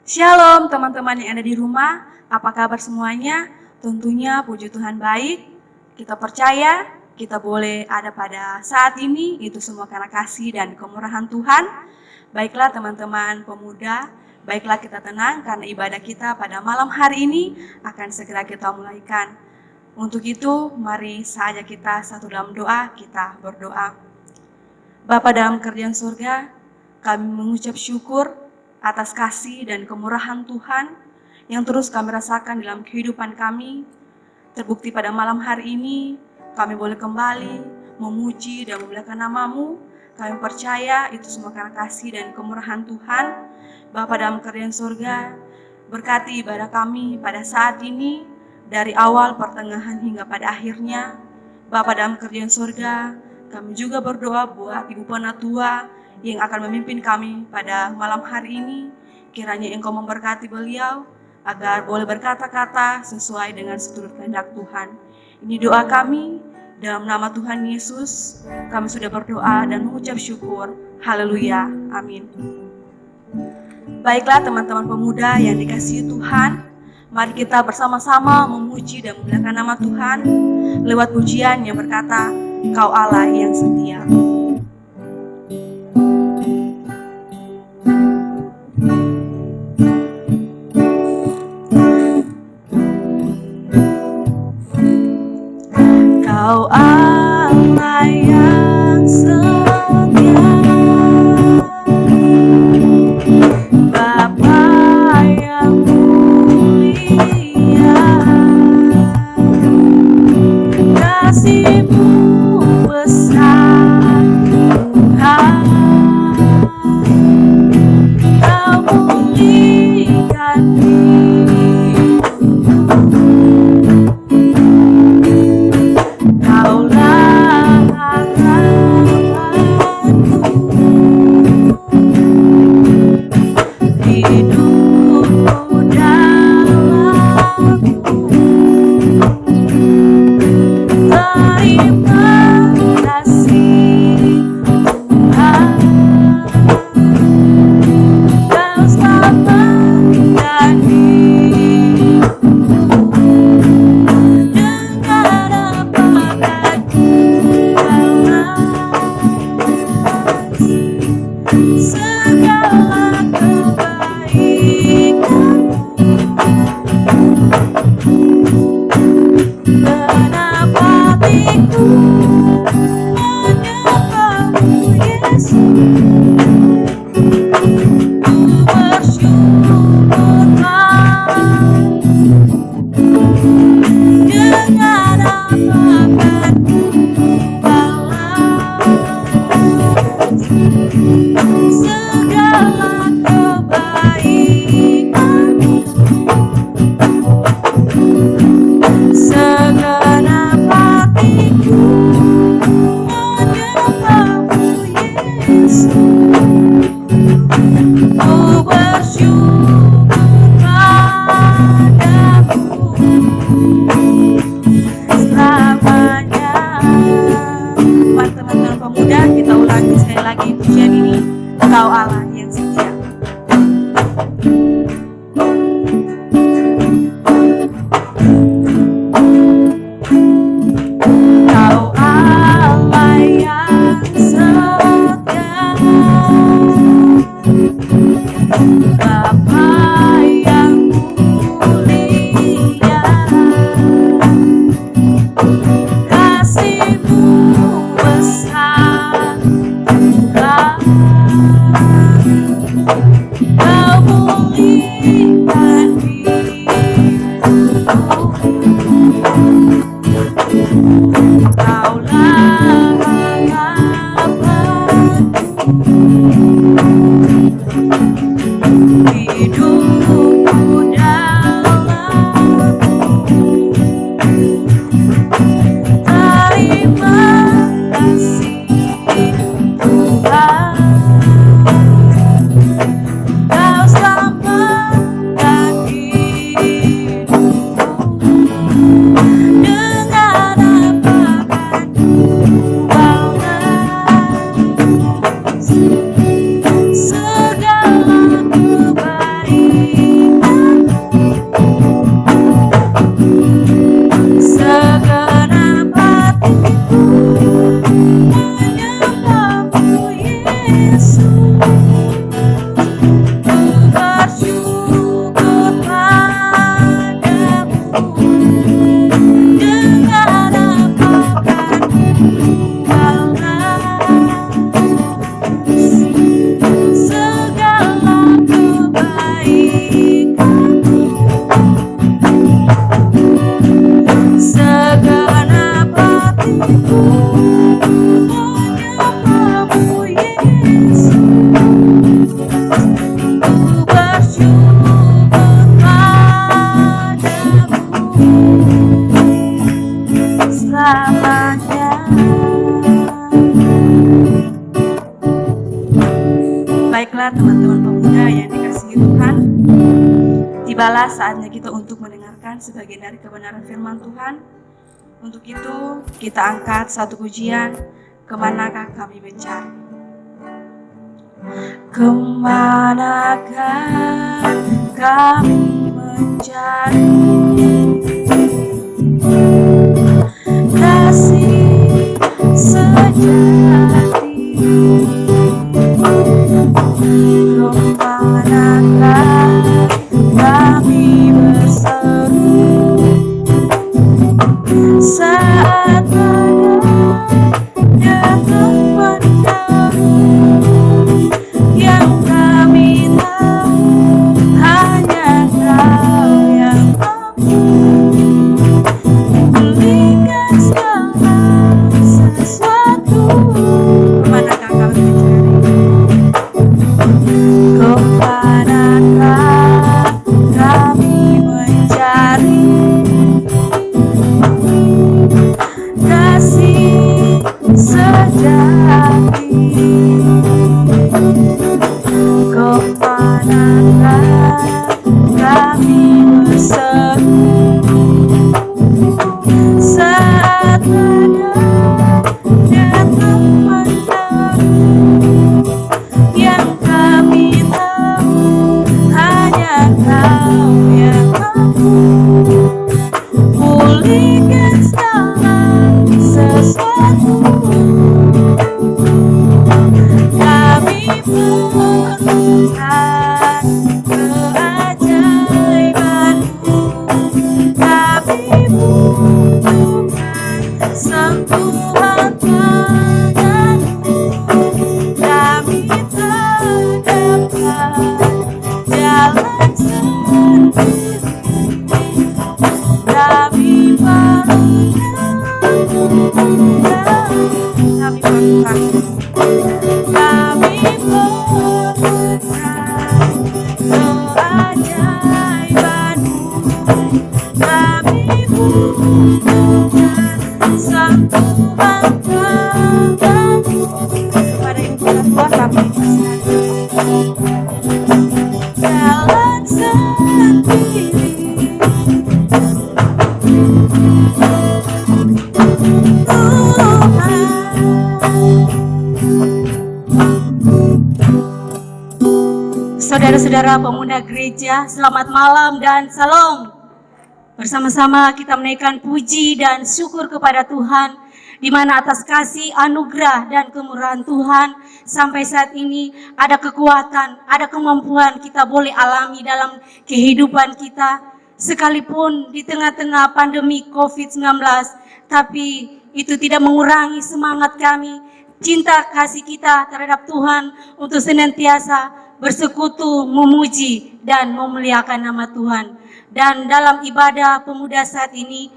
Shalom teman-teman yang ada di rumah, apa kabar semuanya? Tentunya puji Tuhan baik, kita percaya kita boleh ada pada saat ini, itu semua karena kasih dan kemurahan Tuhan. Baiklah teman-teman pemuda, baiklah kita tenang karena ibadah kita pada malam hari ini akan segera kita mulaikan. Untuk itu, mari saja kita satu dalam doa, kita berdoa. Bapa dalam kerajaan surga, kami mengucap syukur atas kasih dan kemurahan Tuhan yang terus kami rasakan dalam kehidupan kami. Terbukti pada malam hari ini, kami boleh kembali memuji dan memuliakan nama-Mu. Kami percaya itu semua karena kasih dan kemurahan Tuhan. Bapa dalam kerajaan surga, berkati ibadah kami pada saat ini, dari awal, pertengahan, hingga pada akhirnya. Bapa dalam kerajaan surga, kami juga berdoa buat Ibu Penatua yang akan memimpin kami pada malam hari ini. Kiranya Engkau memberkati beliau agar boleh berkata-kata sesuai dengan seturut kehendak Tuhan. Ini doa kami dalam nama Tuhan Yesus. Kami sudah berdoa dan mengucap syukur. Haleluya. Amin. Baiklah teman-teman pemuda yang dikasihi Tuhan, mari kita bersama-sama memuji dan memuliakan nama Tuhan lewat pujian yang berkata, Kau Allah yang setia. Kau Allah yang setia, Bapa yang mulia, kasih-Mu besar tibalah saatnya kita untuk mendengarkan sebagian dari kebenaran firman Tuhan. Untuk itu, kita angkat satu pujian, kemanakah kami mencari. Kemanakah kami mencari kasih sejati. Kemanakah kami berseru saat datang menderu. Yang kami tahu hanya Kau yang mampu berikan segala sesuatu. Kemanakah kami mencari? Kemanakah kami mencari kasih sejati? Kemanakah kami berseru saat datang menderu. Yang kami tahu hanya Kau yang mampu pulihkan segala sesuatu. Kami perlukan keajaiban-Mu. Kami butuhkan sentuhan tangan-Mu. Kami tak dapat jalan sendiri. Kami perlukan keajaiban-Mu. Kami butuhkan sentuhan tangan-Mu. Kepada Ibu Ketua kami jalan sendiri. Saudara-saudara pemuda gereja, selamat malam dan salam. Bersama-sama kita menaikkan puji dan syukur kepada Tuhan, di mana atas kasih, anugerah, dan kemurahan Tuhan, sampai saat ini ada kekuatan, ada kemampuan kita boleh alami dalam kehidupan kita. Sekalipun di tengah-tengah pandemi COVID-19, tapi itu tidak mengurangi semangat kami, cinta kasih kita terhadap Tuhan untuk senantiasa bersekutu, memuji, dan memuliakan nama Tuhan. Dan dalam ibadah pemuda saat ini,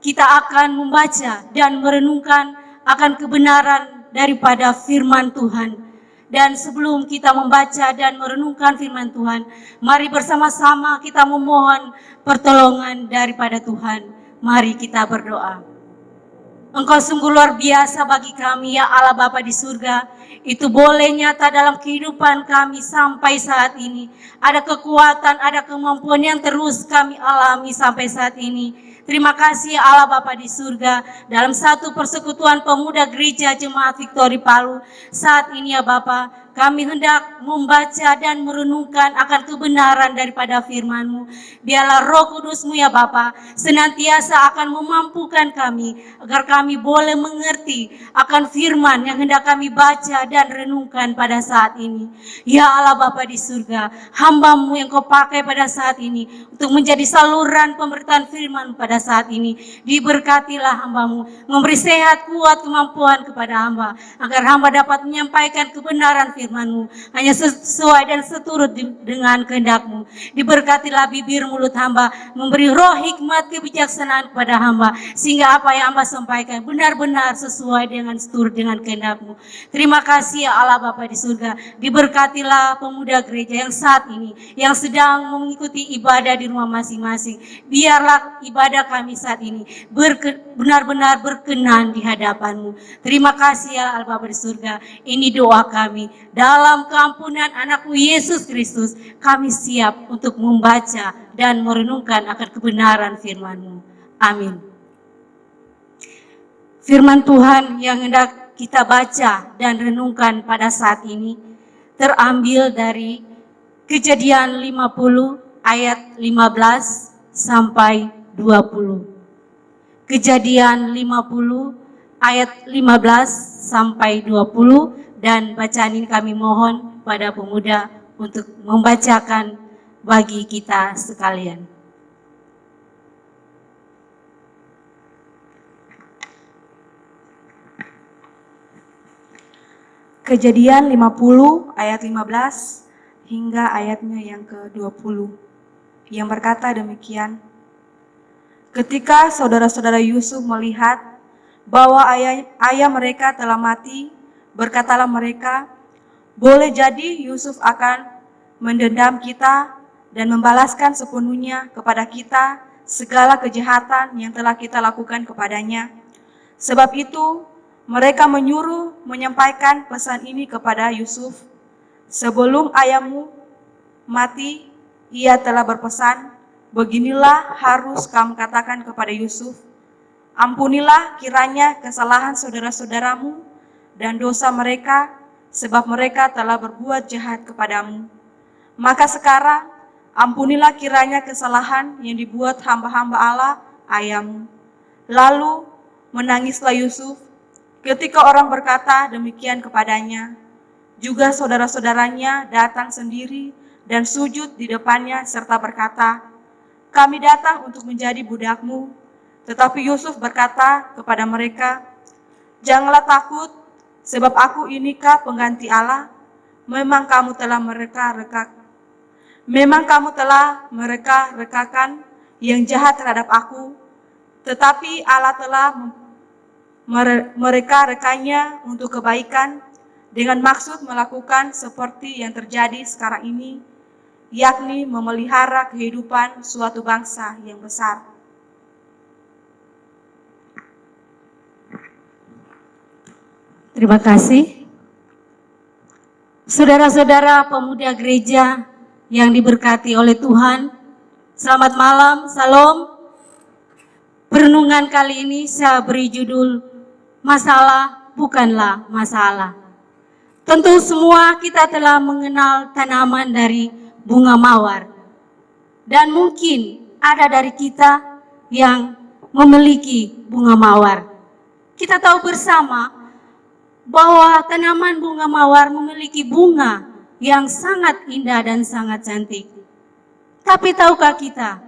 kita akan membaca dan merenungkan akan kebenaran daripada firman Tuhan. Dan sebelum kita membaca dan merenungkan firman Tuhan, mari bersama-sama kita memohon pertolongan daripada Tuhan. Mari kita berdoa. Engkau sungguh luar biasa bagi kami, ya Allah Bapa di surga. Itu boleh nyata dalam kehidupan kami sampai saat ini. Ada kekuatan, ada kemampuan yang terus kami alami sampai saat ini. Terima kasih ya Allah Bapa di surga. Dalam satu persekutuan pemuda gereja Jemaat Victory Palu saat ini ya Bapa, kami hendak membaca dan merenungkan akan kebenaran daripada firman-Mu. Biarlah Roh Kudus-Mu ya Bapa senantiasa akan memampukan kami agar kami boleh mengerti akan firman yang hendak kami baca dan renungkan pada saat ini. Ya Allah Bapa di surga, hamba-Mu yang Kau pakai pada saat ini untuk menjadi saluran pemberitaan firman pada saat ini. Diberkatilah hamba-Mu, memberi sehat, kuat, kemampuan kepada hamba, agar hamba dapat menyampaikan kebenaran firman-Mu hanya sesuai dan seturut dengan kehendak-Mu. Diberkatilah bibir mulut hamba, memberi roh hikmat kebijaksanaan kepada hamba, sehingga apa yang hamba sampaikan benar-benar sesuai dengan seturut dengan kehendak-Mu. Terima kasih ya Allah Bapa di surga. Diberkatilah pemuda gereja yang saat ini, yang sedang mengikuti ibadah di rumah masing-masing. Biarlah ibadah kami saat ini benar-benar berkenan di hadapan-Mu. Terima kasih ya Allah Bapa di surga. Ini doa kami dalam keampunan anakmu Yesus Kristus, kami siap untuk membaca dan merenungkan akan kebenaran firman-Mu. Amin. Firman Tuhan yang hendak kita baca dan renungkan pada saat ini terambil dari Kejadian 50 ayat 15 sampai 20. Kejadian 50 ayat 15 sampai 20, dan bacaan ini kami mohon pada pemuda untuk membacakan bagi kita sekalian. Kejadian 50 ayat 15 hingga ayatnya yang ke-20 yang berkata demikian. Ketika saudara-saudara Yusuf melihat bahwa ayah mereka telah mati, berkatalah mereka, boleh jadi Yusuf akan mendendam kita dan membalaskan sepenuhnya kepada kita segala kejahatan yang telah kita lakukan kepadanya. Sebab itu mereka menyuruh menyampaikan pesan ini kepada Yusuf. Sebelum ayahmu mati, ia telah berpesan, beginilah harus kamu katakan kepada Yusuf, ampunilah kiranya kesalahan saudara-saudaramu dan dosa mereka, sebab mereka telah berbuat jahat kepadamu. Maka sekarang ampunilah kiranya kesalahan yang dibuat hamba-hamba Allah ayahmu. Lalu menangislah Yusuf ketika orang berkata demikian kepadanya. Juga saudara-saudaranya datang sendiri dan sujud di depannya serta berkata, kami datang untuk menjadi budakmu. Tetapi Yusuf berkata kepada mereka, janganlah takut, sebab aku inikah pengganti Allah. Memang kamu telah mereka-rekakan yang jahat terhadap aku, tetapi Allah telah mereka-rekannya untuk kebaikan, dengan maksud melakukan seperti yang terjadi sekarang ini, yakni memelihara kehidupan suatu bangsa yang besar. Terima kasih. Saudara-saudara pemuda gereja yang diberkati oleh Tuhan, selamat malam, salam. Perenungan kali ini saya beri judul, masalah bukanlah masalah. Tentu semua kita telah mengenal tanaman dari bunga mawar. Dan mungkin ada dari kita yang memiliki bunga mawar. Kita tahu bersama bahwa tanaman bunga mawar memiliki bunga yang sangat indah dan sangat cantik. Tapi tahukah kita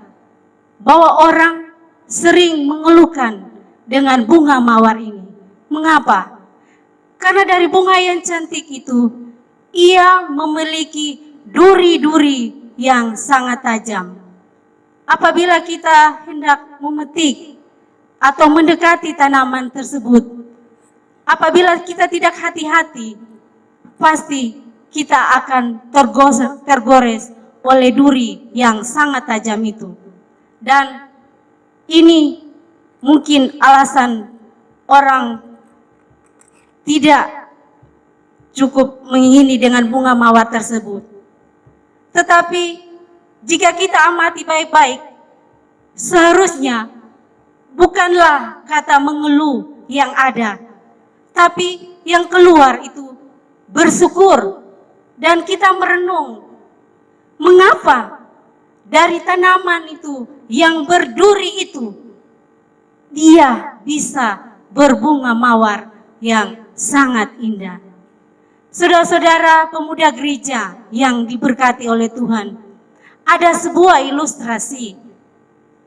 bahwa orang sering mengeluhkan dengan bunga mawar ini? Mengapa? Karena dari bunga yang cantik itu, ia memiliki duri-duri yang sangat tajam. Apabila kita hendak memetik atau mendekati tanaman tersebut, apabila kita tidak hati-hati, pasti kita akan tergores oleh duri yang sangat tajam itu. Dan ini mungkin alasan orang tidak cukup mengingini dengan bunga mawar tersebut. Tetapi jika kita amati baik-baik, seharusnya bukanlah kata mengeluh yang ada, tapi yang keluar itu bersyukur. Dan kita merenung, mengapa dari tanaman itu yang berduri itu, dia bisa berbunga mawar yang sangat indah. Saudara-saudara pemuda gereja yang diberkati oleh Tuhan, ada sebuah ilustrasi.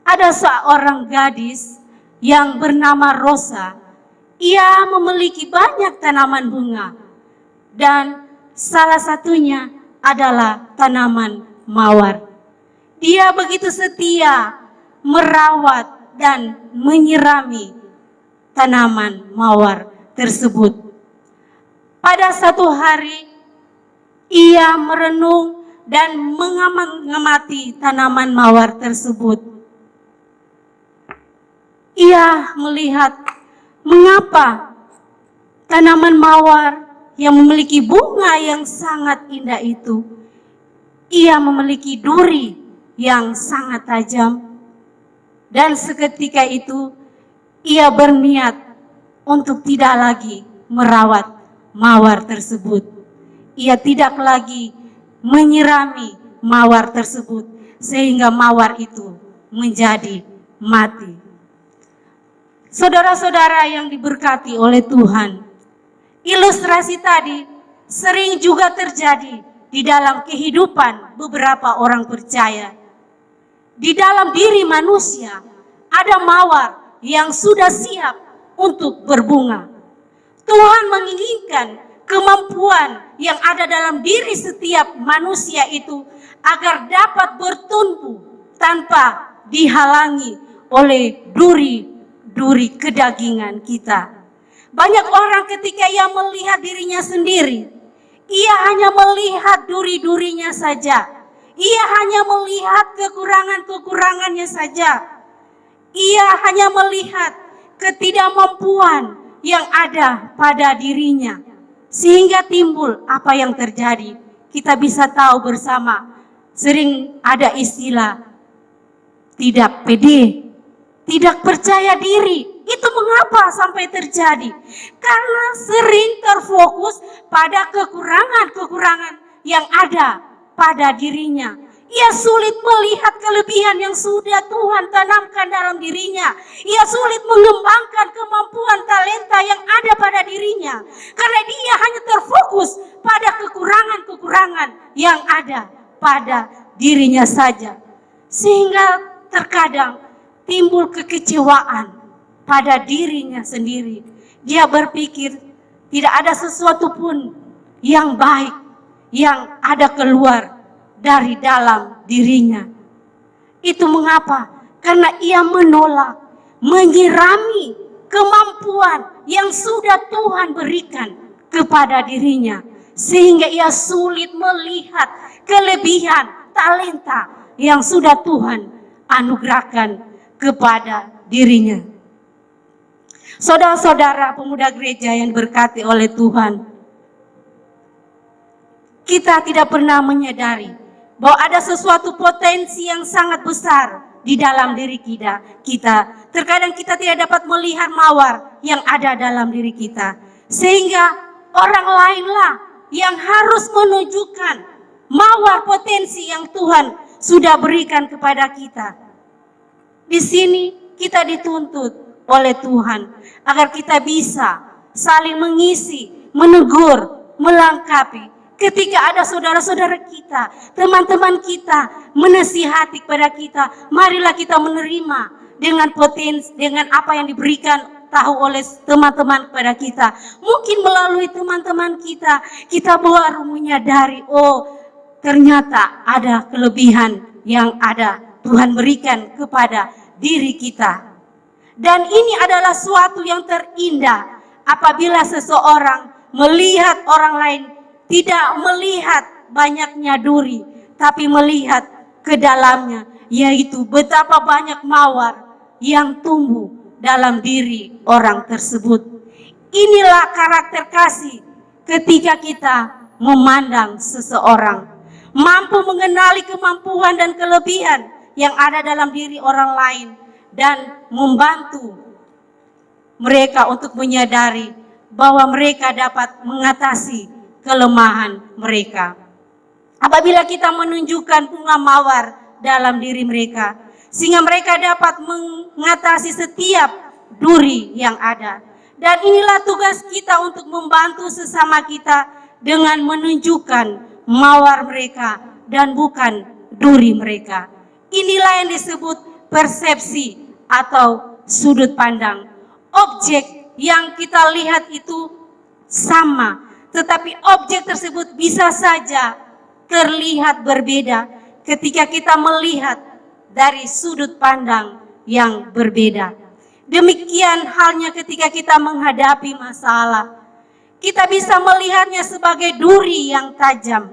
Ada seorang gadis yang bernama Rosa. Ia memiliki banyak tanaman bunga, dan salah satunya adalah tanaman mawar. Dia begitu setia merawat dan menyirami tanaman mawar tersebut. Pada satu hari, ia merenung dan mengamati tanaman mawar tersebut. Ia melihat mengapa tanaman mawar yang memiliki bunga yang sangat indah itu, ia memiliki duri yang sangat tajam. Dan seketika itu ia berniat untuk tidak lagi merawat mawar tersebut. Ia tidak lagi menyirami mawar tersebut sehingga mawar itu menjadi mati. Saudara-saudara yang diberkati oleh Tuhan, ilustrasi tadi sering juga terjadi di dalam kehidupan beberapa orang percaya. Di dalam diri manusia ada mawar yang sudah siap untuk berbunga. Tuhan menginginkan kemampuan yang ada dalam diri setiap manusia itu agar dapat bertumbuh tanpa dihalangi oleh duri-duri kedagingan kita. Banyak orang ketika ia melihat dirinya sendiri, ia hanya melihat duri-durinya saja. Ia hanya melihat kekurangan-kekurangannya saja. Ia hanya melihat ketidakmampuan yang ada pada dirinya. Sehingga timbul apa yang terjadi. Kita bisa tahu bersama, sering ada istilah tidak pede, tidak percaya diri. Itu mengapa sampai terjadi? Karena sering terfokus pada kekurangan-kekurangan yang ada pada dirinya. Ia sulit melihat kelebihan yang sudah Tuhan tanamkan dalam dirinya. Ia sulit mengembangkan kemampuan talenta yang ada pada dirinya. Karena dia hanya terfokus pada kekurangan-kekurangan yang ada pada dirinya saja. Sehingga terkadang timbul kekecewaan pada dirinya sendiri. Dia berpikir tidak ada sesuatu pun yang baik yang ada keluar dari dalam dirinya. Itu mengapa? Karena ia menolak, menyirami kemampuan yang sudah Tuhan berikan kepada dirinya. Sehingga ia sulit melihat kelebihan talenta yang sudah Tuhan anugerahkan kepada dirinya. Saudara-saudara pemuda gereja yang diberkati oleh Tuhan, kita tidak pernah menyadari bahwa ada sesuatu potensi yang sangat besar di dalam diri kita. Terkadang kita tidak dapat melihat mawar yang ada dalam diri kita. Sehingga orang lainlah yang harus menunjukkan mawar potensi yang Tuhan sudah berikan kepada kita. Di sini kita dituntut oleh Tuhan agar kita bisa saling mengisi, menegur, melengkapi. Ketika ada saudara-saudara kita, teman-teman kita menasihati kepada kita, marilah kita menerima dengan potensi, dengan apa yang diberikan tahu oleh teman-teman kepada kita. Mungkin melalui teman-teman kita baru menyadari, oh ternyata ada kelebihan yang ada Tuhan berikan kepada diri kita. Dan ini adalah suatu yang terindah apabila seseorang melihat orang lain tidak melihat banyaknya duri, tapi melihat ke dalamnya, yaitu betapa banyak mawar yang tumbuh dalam diri orang tersebut. Inilah karakter kasih ketika kita memandang seseorang, mampu mengenali kemampuan dan kelebihan yang ada dalam diri orang lain dan membantu mereka untuk menyadari bahwa mereka dapat mengatasi kelemahan mereka. Apabila kita menunjukkan bunga mawar dalam diri mereka, sehingga mereka dapat mengatasi setiap duri yang ada. Dan inilah tugas kita untuk membantu sesama kita dengan menunjukkan mawar mereka dan bukan duri mereka. Inilah yang disebut persepsi atau sudut pandang. Objek yang kita lihat itu sama, tetapi objek tersebut bisa saja terlihat berbeda ketika kita melihat dari sudut pandang yang berbeda. Demikian halnya ketika kita menghadapi masalah. Kita bisa melihatnya sebagai duri yang tajam,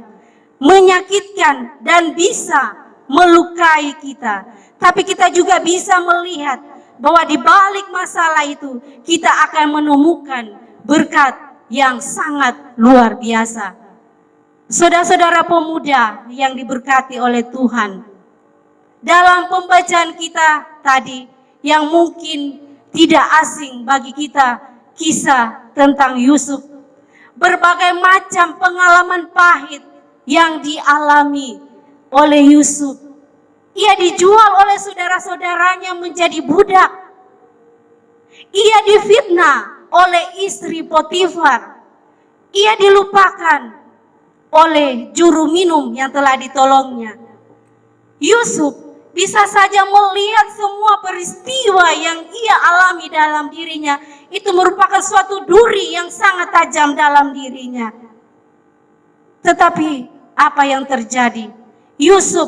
menyakitkan dan bisa melukai kita. Tapi kita juga bisa melihat bahwa di balik masalah itu kita akan menemukan berkat yang sangat luar biasa. Saudara-saudara pemuda yang diberkati oleh Tuhan, dalam pembacaan kita tadi yang mungkin tidak asing bagi kita, kisah tentang Yusuf, berbagai macam pengalaman pahit yang dialami oleh Yusuf. Ia dijual oleh saudara-saudaranya menjadi budak. Ia difitnah oleh istri Potifar. Ia dilupakan oleh juru minum yang telah ditolongnya. Yusuf bisa saja melihat semua peristiwa yang ia alami dalam dirinya itu merupakan suatu duri yang sangat tajam dalam dirinya. Tetapi apa yang terjadi? Yusuf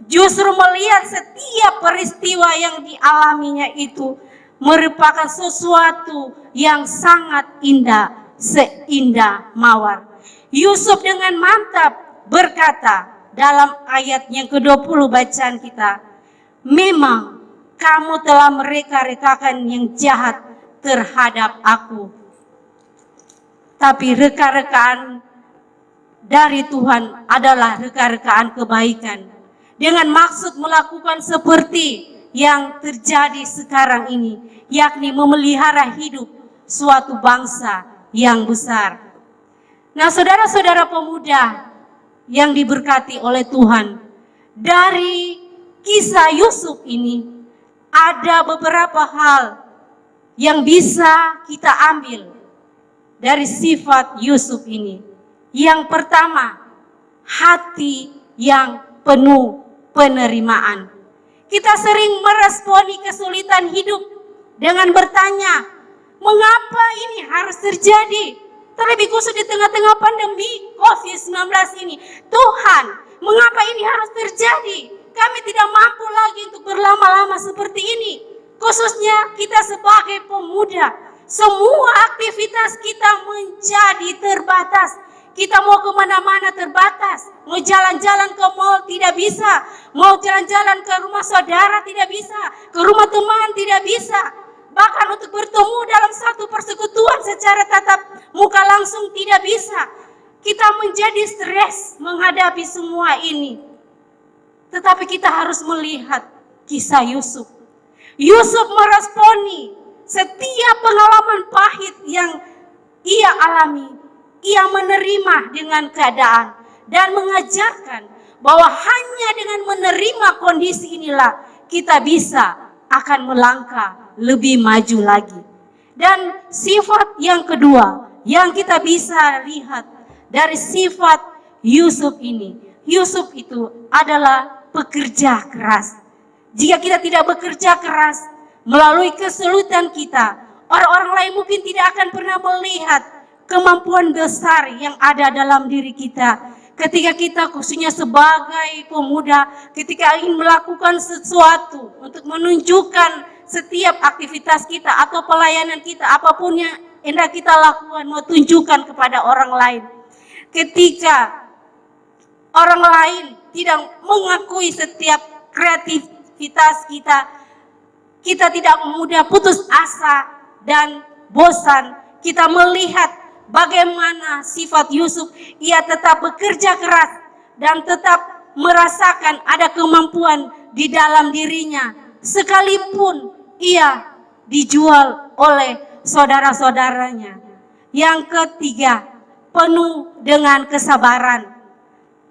justru melihat setiap peristiwa yang dialaminya itu merupakan sesuatu yang sangat indah, seindah mawar. Yusuf dengan mantap berkata dalam ayat yang ke-20 bacaan kita, memang kamu telah mereka-rekakan yang jahat terhadap aku. Tapi reka-rekaan dari Tuhan adalah reka-rekaan kebaikan. Dengan maksud melakukan seperti yang terjadi sekarang ini, yakni memelihara hidup suatu bangsa yang besar. Nah, saudara-saudara pemuda yang diberkati oleh Tuhan, dari kisah Yusuf ini ada beberapa hal yang bisa kita ambil dari sifat Yusuf ini. Yang pertama, hati yang penuh penerimaan. Kita sering meresponi kesulitan hidup dengan bertanya, mengapa ini harus terjadi? Terlebih khusus di tengah-tengah pandemi COVID-19 ini. Tuhan, mengapa ini harus terjadi? Kami tidak mampu lagi untuk berlama-lama seperti ini. Khususnya kita sebagai pemuda, semua aktivitas kita menjadi terbatas. Kita mau kemana-mana terbatas. Mau jalan-jalan ke mall tidak bisa. Mau jalan-jalan ke rumah saudara tidak bisa. Ke rumah teman tidak bisa. Bahkan untuk bertemu dalam satu persekutuan secara tatap muka langsung tidak bisa. Kita menjadi stres menghadapi semua ini. Tetapi kita harus melihat kisah Yusuf. Yusuf meresponi setiap pengalaman pahit yang ia alami. Ia menerima dengan keadaan dan mengajarkan bahwa hanya dengan menerima kondisi inilah kita bisa akan melangkah lebih maju lagi. Dan sifat yang kedua yang kita bisa lihat dari sifat Yusuf ini, Yusuf itu adalah pekerja keras. Jika kita tidak bekerja keras melalui kesulitan kita, orang-orang lain mungkin tidak akan pernah melihat kemampuan besar yang ada dalam diri kita. Ketika kita khususnya sebagai pemuda, ketika ingin melakukan sesuatu untuk menunjukkan setiap aktivitas kita atau pelayanan kita, apapun yang hendak kita lakukan, mau tunjukkan kepada orang lain. Ketika orang lain tidak mengakui setiap kreativitas kita, kita tidak mudah putus asa dan bosan. Kita melihat bagaimana sifat Yusuf, ia tetap bekerja keras dan tetap merasakan ada kemampuan di dalam dirinya. Sekalipun ia dijual oleh saudara-saudaranya. Yang ketiga, penuh dengan kesabaran.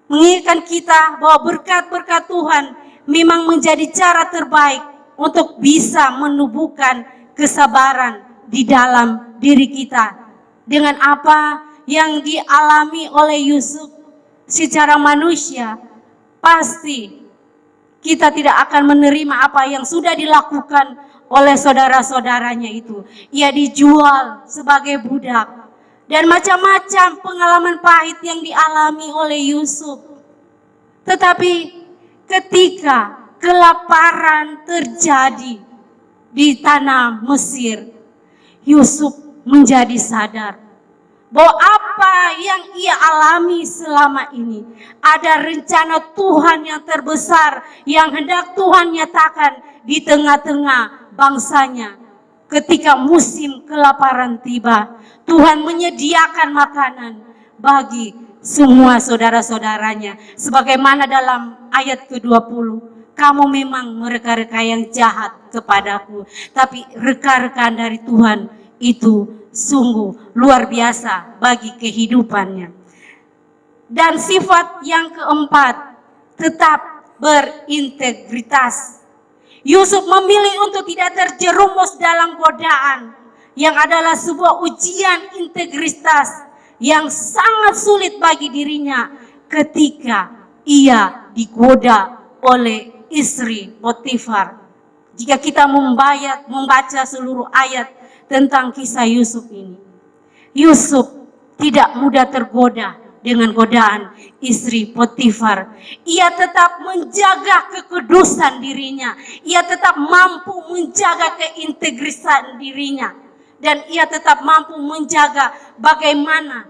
Mengingatkan kita bahwa berkat-berkat Tuhan memang menjadi cara terbaik untuk bisa menumbuhkan kesabaran di dalam diri kita. Dengan apa yang dialami oleh Yusuf secara manusia, pasti kita tidak akan menerima apa yang sudah dilakukan oleh saudara-saudaranya itu. Ia dijual sebagai budak dan macam-macam pengalaman pahit yang dialami oleh Yusuf. Tetapi ketika kelaparan terjadi di tanah Mesir, Yusuf menjadi sadar bahwa apa yang ia alami selama ini ada rencana Tuhan yang terbesar yang hendak Tuhan nyatakan di tengah-tengah bangsanya. ketika musim kelaparan tiba, Tuhan menyediakan makanan bagi semua saudara-saudaranya. Sebagaimana dalam ayat ke-20, kamu memang mereka-reka yang jahat kepadaku, tapi rekan-rekan dari Tuhan itu sungguh luar biasa bagi kehidupannya. Dan sifat yang keempat, tetap berintegritas. Yusuf memilih untuk tidak terjerumus dalam godaan yang adalah sebuah ujian integritas yang sangat sulit bagi dirinya ketika ia digoda oleh istri Potifar. Jika kita membaca seluruh ayat tentang kisah Yusuf ini, Yusuf tidak mudah tergoda dengan godaan istri Potifar. Ia tetap menjaga kekudusan dirinya. Ia tetap mampu menjaga keintegrisan dirinya. Dan ia tetap mampu menjaga bagaimana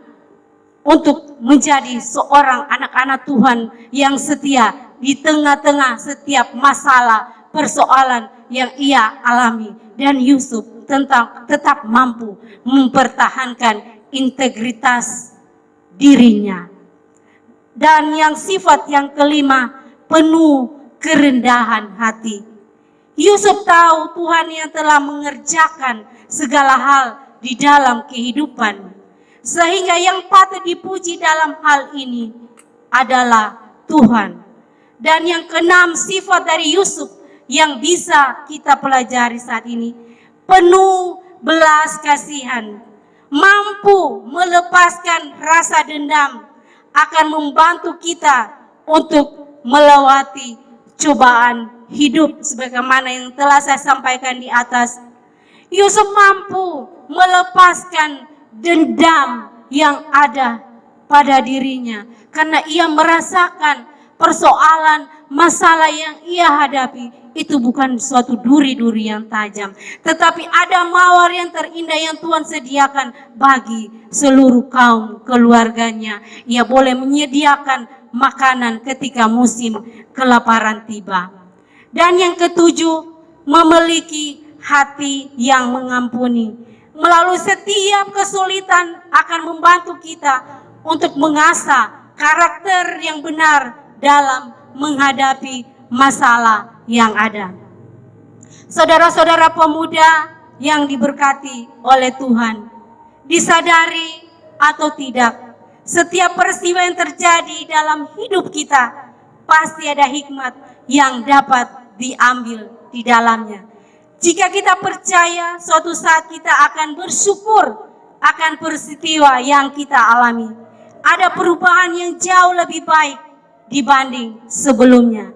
untuk menjadi seorang anak-anak Tuhan yang setia di tengah-tengah setiap masalah, persoalan yang ia alami. Dan Yusuf tetap mampu mempertahankan integritas dirinya. Dan yang sifat yang kelima, penuh kerendahan hati. Yusuf tahu Tuhan yang telah mengerjakan segala hal di dalam kehidupan, sehingga yang patut dipuji dalam hal ini adalah Tuhan. Dan yang keenam, sifat dari Yusuf yang bisa kita pelajari saat ini, penuh belas kasihan, mampu melepaskan rasa dendam, akan membantu kita untuk melewati cobaan hidup sebagaimana yang telah saya sampaikan di atas. Yusuf mampu melepaskan dendam yang ada pada dirinya karena ia merasakan persoalan, masalah yang ia hadapi itu bukan suatu duri-duri yang tajam, tetapi ada mawar yang terindah yang Tuhan sediakan bagi seluruh kaum keluarganya. Ia boleh menyediakan makanan ketika musim kelaparan tiba. Dan yang ketujuh, memiliki hati yang mengampuni. Melalui setiap kesulitan akan membantu kita untuk mengasah karakter yang benar dalam menghadapi masalah yang ada. Saudara-saudara pemuda yang diberkati oleh Tuhan, disadari atau tidak, setiap peristiwa yang terjadi dalam hidup kita pasti ada hikmat yang dapat diambil di dalamnya. Jika kita percaya, suatu saat kita akan bersyukur akan peristiwa yang kita alami. Ada perubahan yang jauh lebih baik dibanding sebelumnya.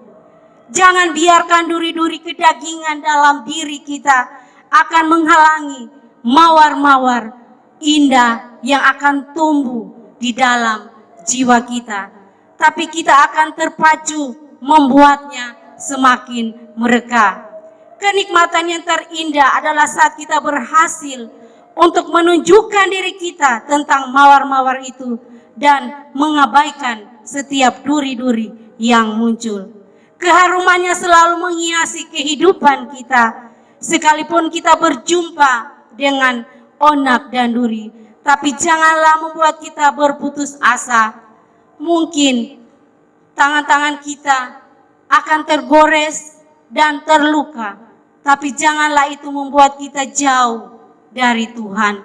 Jangan biarkan duri-duri kedagingan dalam diri kita akan menghalangi mawar-mawar indah yang akan tumbuh di dalam jiwa kita. Tapi kita akan terpacu membuatnya semakin mereka. Kenikmatan yang terindah adalah saat kita berhasil untuk menunjukkan diri kita tentang mawar-mawar itu dan mengabaikan setiap duri-duri yang muncul. Keharumannya selalu menghiasi kehidupan kita, sekalipun kita berjumpa dengan onak dan duri. Tapi janganlah membuat kita berputus asa. Mungkin tangan-tangan kita akan tergores dan terluka, tapi janganlah itu membuat kita jauh dari Tuhan.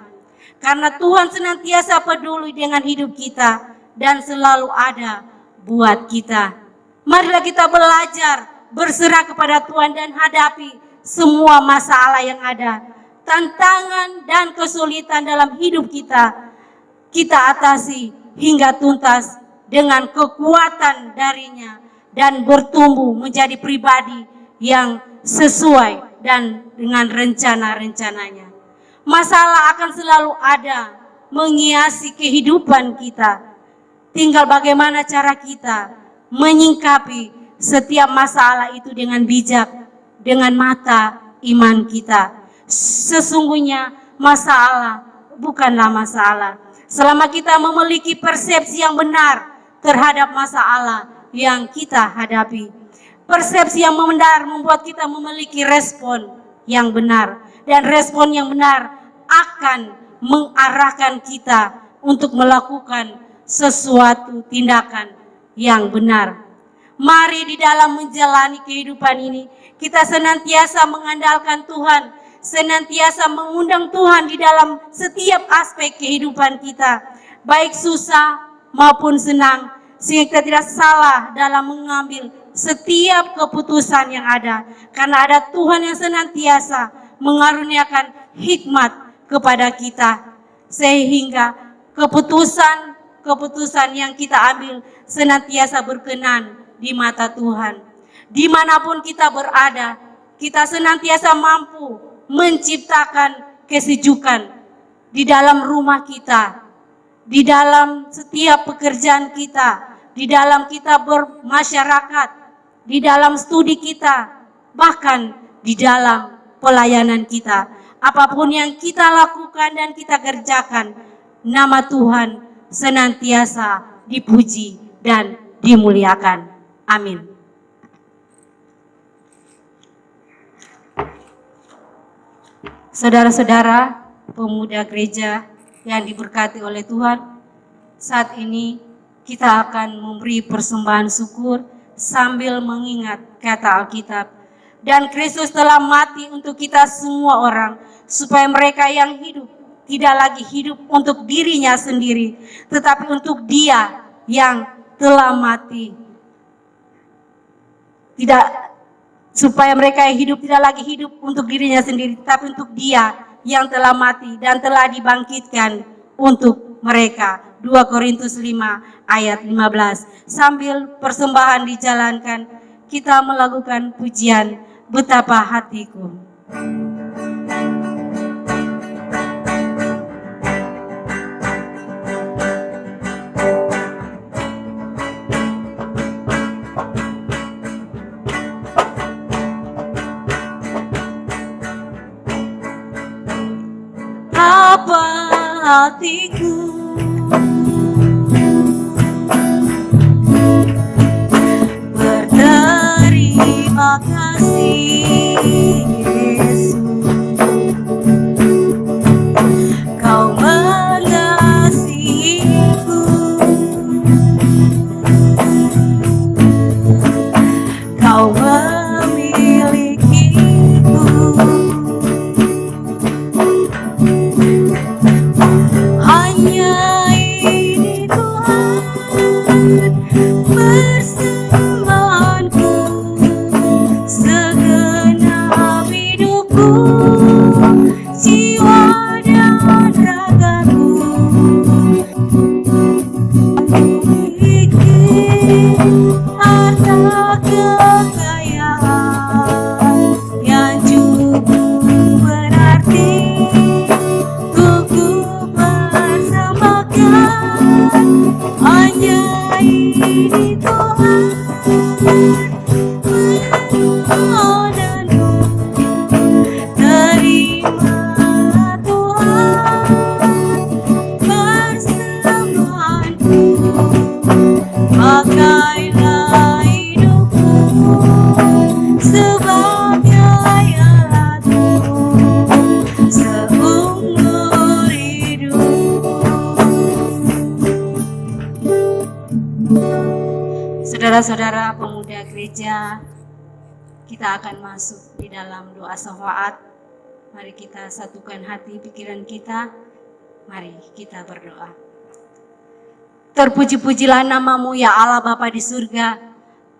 Karena Tuhan senantiasa peduli dengan hidup kita dan selalu ada buat kita. Marilah kita belajar berserah kepada Tuhan dan hadapi semua masalah yang ada. Tantangan dan kesulitan dalam hidup kita, kita atasi hingga tuntas dengan kekuatan darinya dan bertumbuh menjadi pribadi yang sesuai dan dengan rencana-rencananya. Masalah akan selalu ada menghiasi kehidupan kita. Tinggal bagaimana cara kita menyingkapi setiap masalah itu dengan bijak, dengan mata iman kita. Sesungguhnya masalah bukanlah masalah selama kita memiliki persepsi yang benar terhadap masalah yang kita hadapi. Persepsi yang benar membuat kita memiliki respon yang benar. Dan respon yang benar akan mengarahkan kita untuk melakukan sesuatu tindakan yang benar. Mari di dalam menjalani kehidupan ini, kita senantiasa mengandalkan Tuhan, senantiasa mengundang Tuhan di dalam setiap aspek kehidupan kita, baik susah maupun senang, sehingga kita tidak salah dalam mengambil setiap keputusan yang ada, karena ada Tuhan yang senantiasa mengaruniakan hikmat kepada kita, sehingga keputusan yang kita ambil senantiasa berkenan di mata Tuhan. Dimanapun kita berada, kita senantiasa mampu menciptakan kesejukan di dalam rumah kita, di dalam setiap pekerjaan kita, di dalam kita bermasyarakat, di dalam studi kita, bahkan di dalam pelayanan kita. Apapun yang kita lakukan dan kita kerjakan, nama Tuhan senantiasa dipuji dan dimuliakan. Amin. Saudara-saudara pemuda gereja yang diberkati oleh Tuhan, saat ini kita akan memberi persembahan syukur sambil mengingat kata Alkitab. Dan Kristus telah mati untuk kita semua orang, supaya mereka yang hidup tidak lagi hidup untuk dirinya sendiri, tetapi untuk Dia yang telah mati. Supaya mereka yang hidup tidak lagi hidup untuk dirinya sendiri, tetapi untuk Dia yang telah mati dan telah dibangkitkan untuk mereka. 2 Korintus 5 ayat 15. Sambil persembahan dijalankan, kita melakukan pujian Betapa Hatiku. Betapa hatiku berterima kasih, Yesus. Kau mengasihiku, Kau memilikiku. Hanya ini Tuhan persembahanku, segenap hidupku, jiwa dan ragaku. Harta kekayaan yang cukup berarti untuk persembahkan. Hanya ini Tuhan permohonanku. Terimalah Tuhan persembahanku. Pakailah hidupku sebagai alatmu seumur hidup. Saudara-saudara pemuda gereja, kita akan masuk di dalam doa syafaat. Mari kita satukan hati pikiran kita. Mari kita berdoa. Terpuji-pujilah nama-Mu ya Allah Bapa di surga,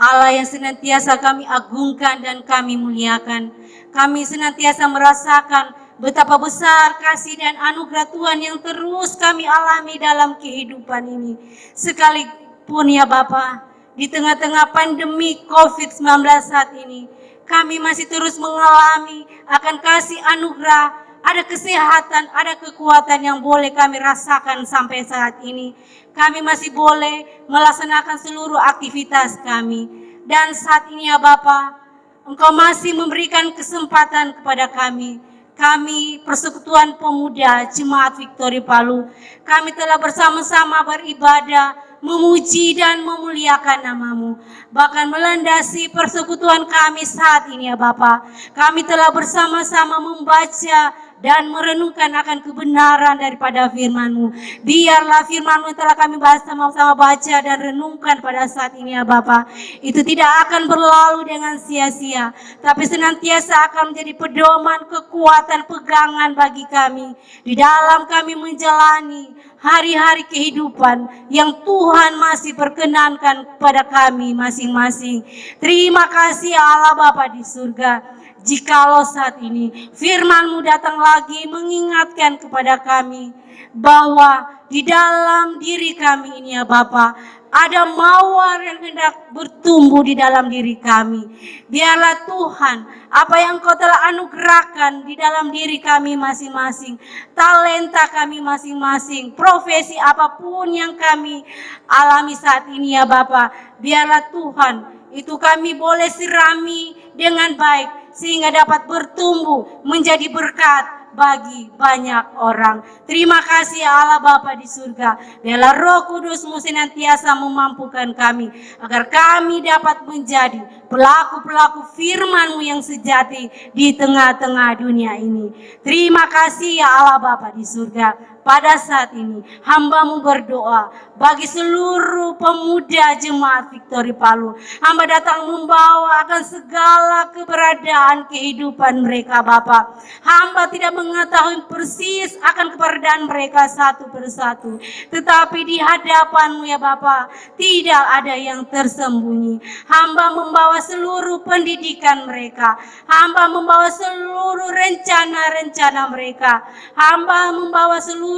Allah yang senantiasa kami agungkan dan kami muliakan. Kami senantiasa merasakan betapa besar kasih dan anugerah Tuhan yang terus kami alami dalam kehidupan ini. Sekalipun ya Bapa, di tengah-tengah pandemi COVID-19 saat ini, kami masih terus mengalami akan kasih anugerah. Ada kesehatan, ada kekuatan yang boleh kami rasakan sampai saat ini. Kami masih boleh melaksanakan seluruh aktivitas kami. Dan saat ini ya Bapa, Engkau masih memberikan kesempatan kepada kami. Kami Persekutuan Pemuda Jemaat Victory Palu, kami telah bersama-sama beribadah memuji dan memuliakan nama-Mu. Bahkan melandasi persekutuan kami saat ini ya Bapa. Kami telah bersama-sama membaca dan merenungkan akan kebenaran daripada firman-Mu. Biarlah firman-Mu yang telah kami bahas sama-sama baca dan renungkan pada saat ini ya Bapa, itu tidak akan berlalu dengan sia-sia, tapi senantiasa akan menjadi pedoman, kekuatan, pegangan bagi kami di dalam kami menjalani hari-hari kehidupan yang Tuhan masih perkenankan kepada kami masing-masing. Terima kasih Allah Bapa di surga. Jikalau saat ini firman-Mu datang lagi mengingatkan kepada kami bahwa di dalam diri kami ini ya Bapa, ada mawar yang hendak bertumbuh di dalam diri kami. Biarlah Tuhan, apa yang Kau telah anugerahkan di dalam diri kami masing-masing, talenta kami masing-masing, profesi apapun yang kami alami saat ini ya Bapa, biarlah Tuhan, itu kami boleh sirami dengan baik, sehingga dapat bertumbuh menjadi berkat bagi banyak orang. Terima kasih Allah Bapa di surga. Biarlah Roh Kudus-Mu senantiasa memampukan kami agar kami dapat menjadi pelaku-pelaku firman-Mu yang sejati di tengah-tengah dunia ini. Terima kasih ya Allah Bapa di surga. Pada saat ini hamba-Mu berdoa bagi seluruh pemuda jemaat Victory Palu. Hamba datang membawa akan segala keberadaan kehidupan mereka Bapa. Hamba tidak mengetahui persis akan keberadaan mereka satu persatu, tetapi di hadapan-Mu ya Bapa tidak ada yang tersembunyi. Hamba membawa seluruh pendidikan mereka, hamba membawa seluruh rencana-rencana mereka, hamba membawa seluruh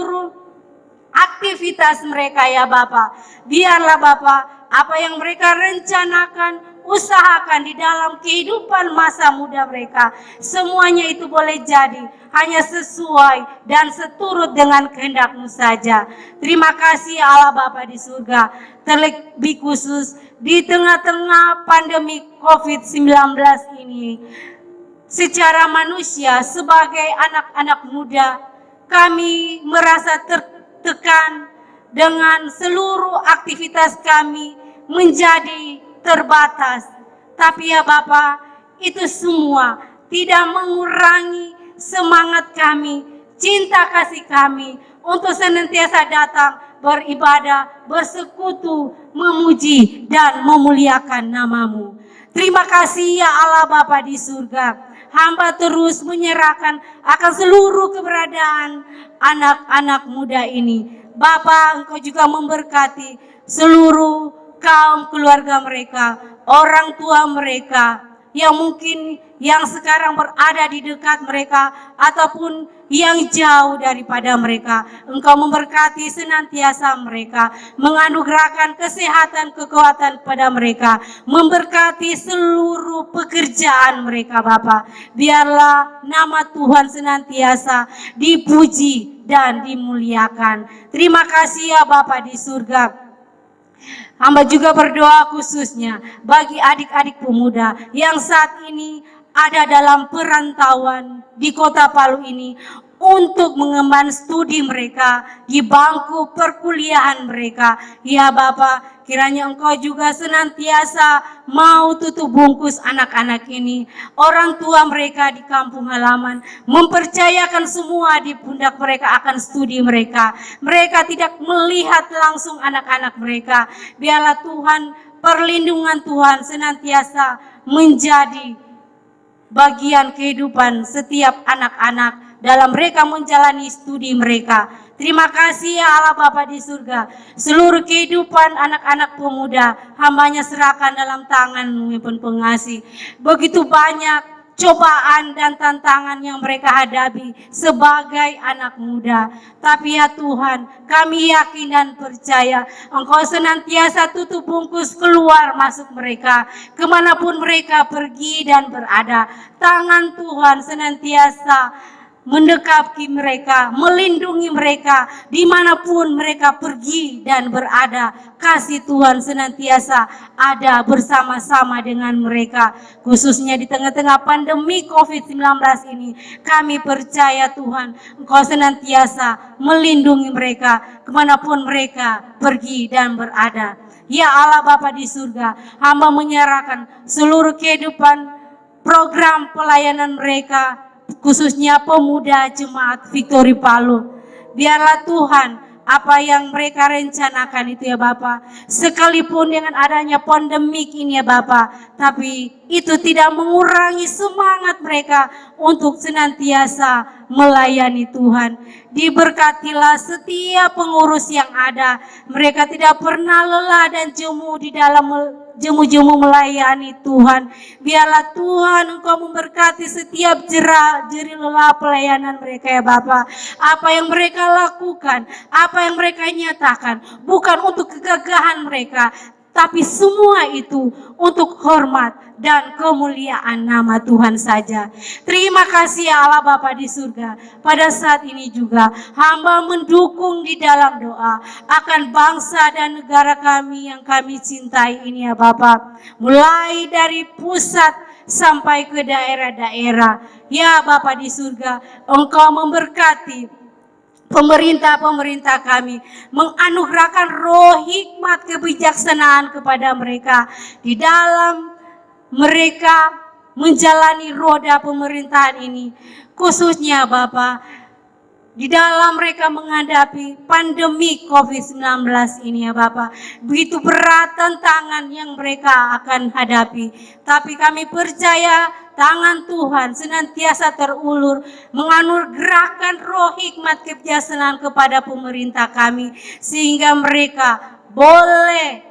aktivitas mereka ya Bapa. Biarlah Bapa, apa yang mereka rencanakan, usahakan di dalam kehidupan masa muda mereka, semuanya itu boleh jadi hanya sesuai dan seturut dengan kehendak-Mu saja. Terima kasih Allah Bapa di surga. Terlebih khusus di tengah-tengah pandemi COVID-19 ini, secara manusia sebagai anak-anak muda, kami merasa tertekan dengan seluruh aktivitas kami menjadi terbatas. Tapi ya Bapa, itu semua tidak mengurangi semangat kami, cinta kasih kami untuk senantiasa datang beribadah, bersekutu, memuji dan memuliakan nama-Mu. Terima kasih ya Allah Bapa di surga. Hamba terus menyerahkan akan seluruh keberadaan anak-anak muda ini. Bapa, Engkau juga memberkati seluruh kaum keluarga mereka, orang tua mereka, yang mungkin yang sekarang berada di dekat mereka ataupun yang jauh daripada mereka. Engkau memberkati senantiasa mereka, menganugerahkan kesehatan, kekuatan pada mereka, memberkati seluruh pekerjaan mereka Bapa. Biarlah nama Tuhan senantiasa dipuji dan dimuliakan. Terima kasih ya Bapa di surga. Hamba juga berdoa khususnya bagi adik-adik pemuda yang saat ini ada dalam perantauan di Kota Palu ini untuk mengemban studi mereka di bangku perkuliahan mereka. Ya Bapa, kiranya Engkau juga senantiasa mau tutup bungkus anak-anak ini, orang tua mereka di kampung halaman, mempercayakan semua di pundak mereka akan studi mereka. Mereka tidak melihat langsung anak-anak mereka. Biarlah Tuhan, perlindungan Tuhan senantiasa menjadi bagian kehidupan setiap anak-anak dalam mereka menjalani studi mereka. Terima kasih ya Allah Bapa di surga. Seluruh kehidupan anak-anak pemuda hambanya serahkan dalam tangan-Mu yang pengasih. Begitu banyak cobaan dan tantangan yang mereka hadapi sebagai anak muda. Tapi ya Tuhan, kami yakin dan percaya Engkau senantiasa tutup bungkus keluar masuk mereka, kemanapun mereka pergi dan berada. Tangan Tuhan senantiasa mendekati mereka, melindungi mereka dimanapun mereka pergi dan berada. Kasih Tuhan senantiasa ada bersama-sama dengan mereka, khususnya di tengah-tengah pandemi COVID-19 ini. Kami percaya Tuhan, Engkau senantiasa melindungi mereka kemanapun mereka pergi dan berada. Ya Allah Bapa di surga, hamba menyerahkan seluruh kehidupan program pelayanan mereka, khususnya pemuda jemaat Victory Palu. Biarlah Tuhan, apa yang mereka rencanakan itu ya Bapa, sekalipun dengan adanya pandemik ini ya Bapa, tapi itu tidak mengurangi semangat mereka untuk senantiasa melayani Tuhan. Diberkatilah setiap pengurus yang ada, mereka tidak pernah lelah dan jemu di dalam jemu-jemu melayani Tuhan. Biarlah Tuhan Engkau memberkati setiap jeri lelah pelayanan mereka ya Bapa. Apa yang mereka lakukan, apa yang mereka nyatakan, bukan untuk kegagahan mereka, tapi semua itu untuk hormat dan kemuliaan nama Tuhan saja. Terima kasih ya Allah Bapa di surga. Pada saat ini juga hamba mendukung di dalam doa akan bangsa dan negara kami yang kami cintai ini ya Bapa. Mulai dari pusat sampai ke daerah-daerah. Ya Bapa di surga, Engkau memberkati pemerintah-pemerintah kami, menganugerahkan roh hikmat kebijaksanaan kepada mereka di dalam mereka menjalani roda pemerintahan ini, khususnya Bapa di dalam mereka menghadapi pandemi COVID-19 ini ya Bapa. Begitu berat tantangan yang mereka akan hadapi, tapi kami percaya tangan Tuhan senantiasa terulur menganugerahkan roh hikmat kebijaksanaan kepada pemerintah kami, sehingga mereka boleh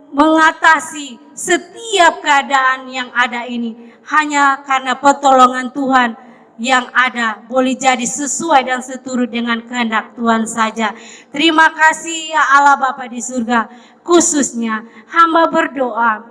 mengatasi setiap keadaan yang ada ini hanya karena pertolongan Tuhan yang ada, boleh jadi sesuai dan seturut dengan kehendak Tuhan saja. Terima kasih ya Allah Bapa di surga. Khususnya hamba berdoa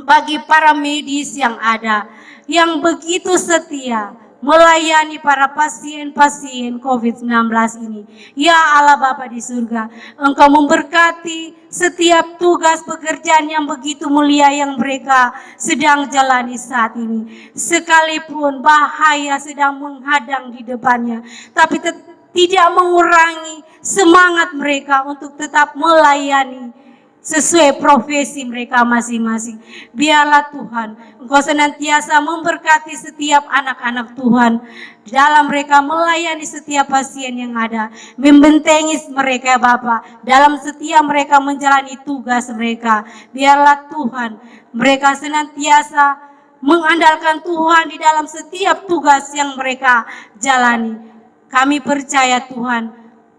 bagi para medis yang ada, yang begitu setia melayani para pasien-pasien COVID-19 ini. Ya Allah Bapa di surga, Engkau memberkati setiap tugas pekerjaan yang begitu mulia yang mereka sedang jalani saat ini. Sekalipun bahaya sedang menghadang di depannya, tapi tidak mengurangi semangat mereka untuk tetap melayani sesuai profesi mereka masing-masing. Biarlah Tuhan Engkau senantiasa memberkati setiap anak-anak Tuhan dalam mereka melayani setiap pasien yang ada, membentengi mereka Bapa dalam setiap mereka menjalani tugas mereka. Biarlah Tuhan mereka senantiasa mengandalkan Tuhan di dalam setiap tugas yang mereka jalani. Kami percaya Tuhan,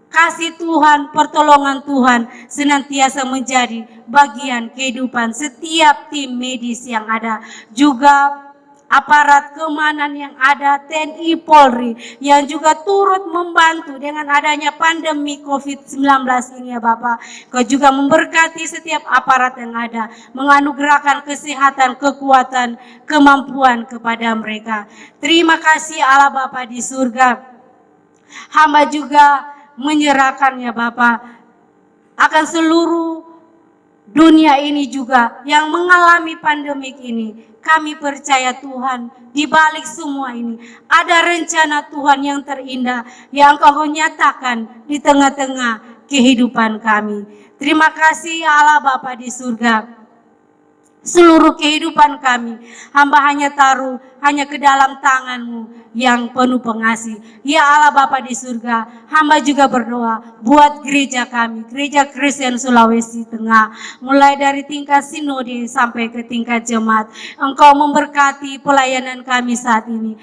kasih Tuhan, pertolongan Tuhan senantiasa menjadi bagian kehidupan setiap tim medis yang ada, juga aparat keamanan yang ada, TNI Polri yang juga turut membantu dengan adanya pandemi COVID-19 ini ya Bapak. Kau juga memberkati setiap aparat yang ada, menganugerahkan kesehatan, kekuatan, kemampuan kepada mereka. Terima kasih Allah Bapa di surga. Hamba juga menyerahkan ya Bapa akan seluruh dunia ini juga yang mengalami pandemik ini. Kami percaya Tuhan, di balik semua ini ada rencana Tuhan yang terindah yang Engkau nyatakan di tengah-tengah kehidupan kami. Terima kasih ya Allah Bapa di surga. Seluruh kehidupan kami hamba hanya taruh hanya ke dalam tangan-Mu yang penuh pengasih. Ya Allah Bapa di surga, hamba juga berdoa buat gereja kami, Gereja Kristen Sulawesi Tengah, mulai dari tingkat sinode sampai ke tingkat jemaat. Engkau memberkati pelayanan kami saat ini.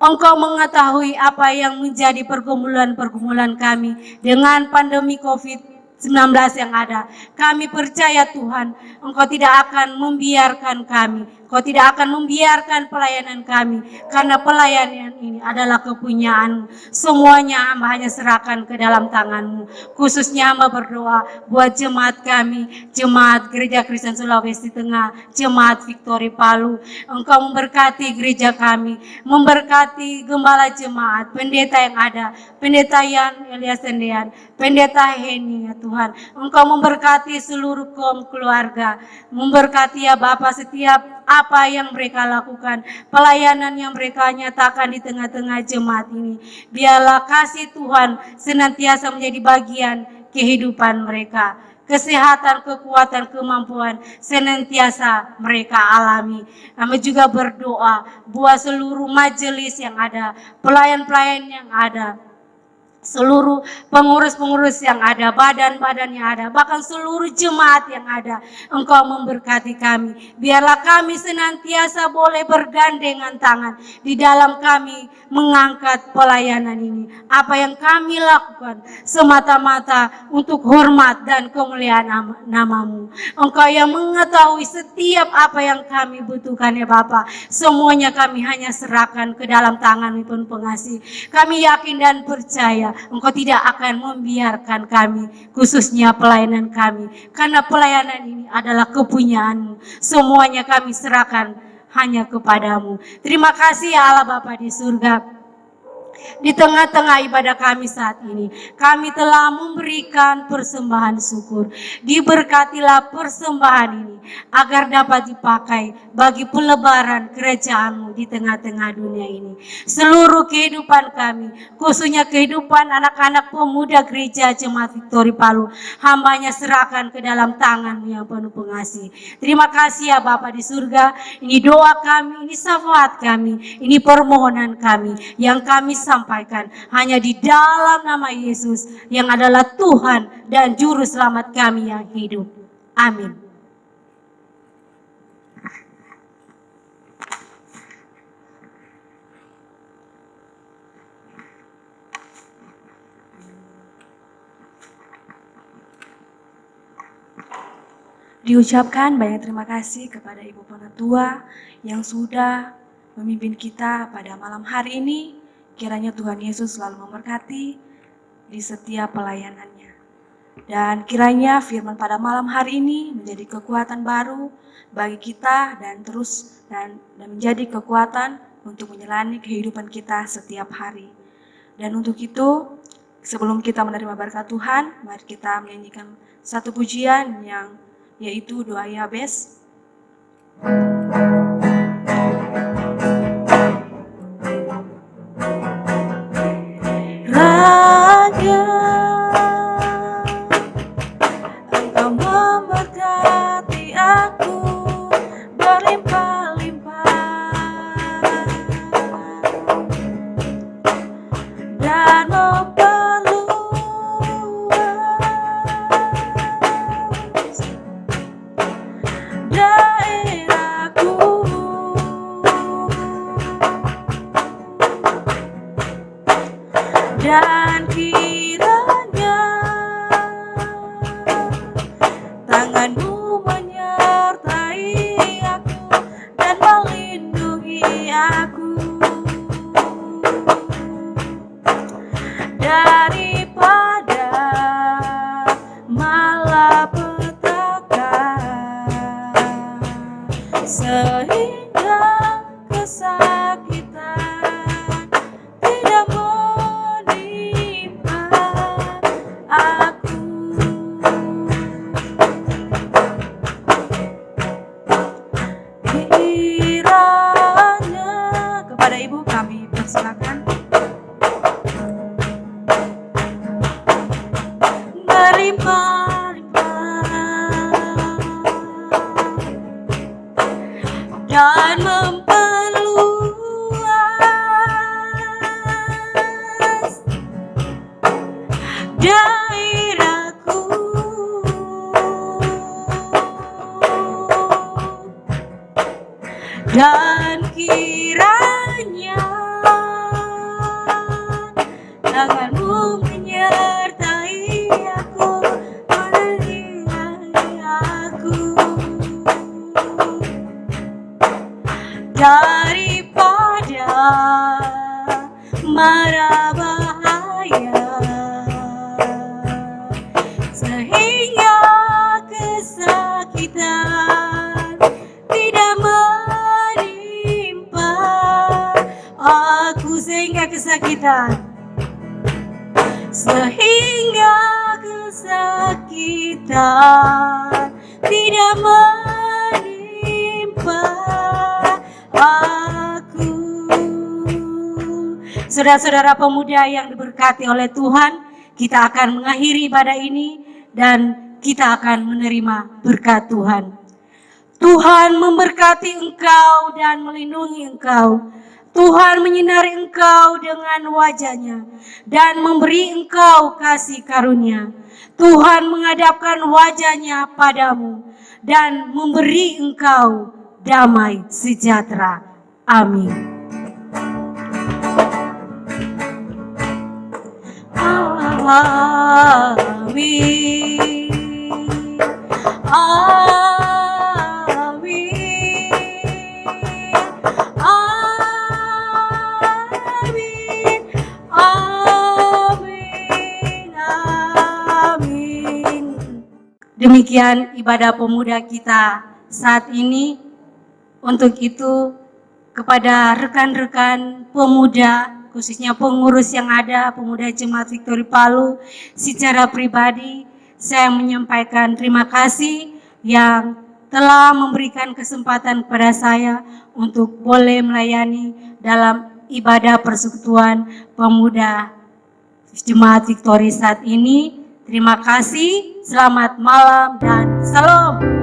Engkau mengetahui apa yang menjadi pergumulan-pergumulan kami dengan pandemi COVID-19 yang ada. Kami percaya Tuhan, Engkau tidak akan membiarkan kami Kau tidak akan membiarkan pelayanan kami, karena pelayanan ini adalah kepunyaan-Mu. Semuanya hamba hanya serahkan ke dalam tangan-Mu. Khususnya hamba berdoa buat jemaat kami, jemaat Gereja Kristen Sulawesi Tengah, jemaat Victory Palu. Engkau memberkati gereja kami, memberkati gembala jemaat, pendeta yang ada, pendeta Yan Elias Tendean, pendeta Heni ya Tuhan. Engkau memberkati seluruh kaum keluarga, memberkati ya Bapak setiap apa yang mereka lakukan, pelayanan yang mereka nyatakan di tengah-tengah jemaat ini. Biarlah kasih Tuhan senantiasa menjadi bagian kehidupan mereka. Kesehatan, kekuatan, kemampuan senantiasa mereka alami. Kami juga berdoa buat seluruh majelis yang ada, pelayan-pelayan yang ada, seluruh pengurus-pengurus yang ada, badan-badan yang ada, bahkan seluruh jemaat yang ada. Engkau memberkati kami. Biarlah kami senantiasa boleh bergandengan tangan di dalam kami mengangkat pelayanan ini. Apa yang kami lakukan semata-mata untuk hormat dan kemuliaan nama-Mu. Engkau yang mengetahui setiap apa yang kami butuhkan ya Bapa. Semuanya kami hanya serahkan ke dalam tangan-Mu penuh pengasih. Kami yakin dan percaya Engkau tidak akan membiarkan kami, khususnya pelayanan kami, karena pelayanan ini adalah kepunyaan-Mu. Semuanya kami serahkan hanya kepadamu. Terima kasih ya Allah Bapa di surga. Di tengah-tengah ibadah kami saat ini, kami telah memberikan persembahan syukur. Diberkatilah persembahan ini agar dapat dipakai bagi pelebaran kerajaan-Mu di tengah-tengah dunia ini. Seluruh kehidupan kami, khususnya kehidupan anak-anak pemuda gereja Jemaat Victory Palu, hambanya serahkan ke dalam tangan-Mu yang penuh pengasih. Terima kasih ya Bapa di surga. Ini doa kami, ini syafaat kami, ini permohonan kami yang kami sampaikan hanya di dalam nama Yesus yang adalah Tuhan dan Juru Selamat kami yang hidup. Amin. Diucapkan banyak terima kasih kepada Ibu Penatua yang sudah memimpin kita pada malam hari ini. Kiranya Tuhan Yesus selalu memberkati di setiap pelayanannya. Dan kiranya firman pada malam hari ini menjadi kekuatan baru bagi kita dan menjadi kekuatan untuk menjalani kehidupan kita setiap hari. Dan untuk itu, sebelum kita menerima berkat Tuhan, mari kita menyanyikan satu pujian yang yaitu doa Yabes. Raja, Engkau memberkati aku berlimpah-limpah dan memperluas daerahku. Dan kiranya tangan-Mu menyertai aku dan melindungi aku daripada malapetaka, sehingga kesakitan tidak menimpa aku. Kiranya kepada Ibu kami persilakan. Berlimpah-limpah dan memperluas mara bahaya, sehingga kesakitan tidak menimpa aku, sehingga kesakitan tidak menimpa aku. Saudara-saudara pemuda yang diberkati oleh Tuhan, kita akan mengakhiri ibadah ini dan kita akan menerima berkat Tuhan. Tuhan memberkati engkau dan melindungi engkau. Tuhan menyinari engkau dengan wajah-Nya dan memberi engkau kasih karunia. Tuhan menghadapkan wajah-Nya padamu dan memberi engkau damai sejahtera. Amin. Amin. Amin. Amin. Amin. Amin. Demikian ibadah pemuda kita saat ini. Untuk itu, kepada rekan-rekan pemuda, khususnya pengurus yang ada, pemuda Jemaat Victory Palu, secara pribadi saya menyampaikan terima kasih yang telah memberikan kesempatan kepada saya untuk boleh melayani dalam ibadah persekutuan pemuda Jemaat Victory saat ini. Terima kasih, selamat malam dan salam.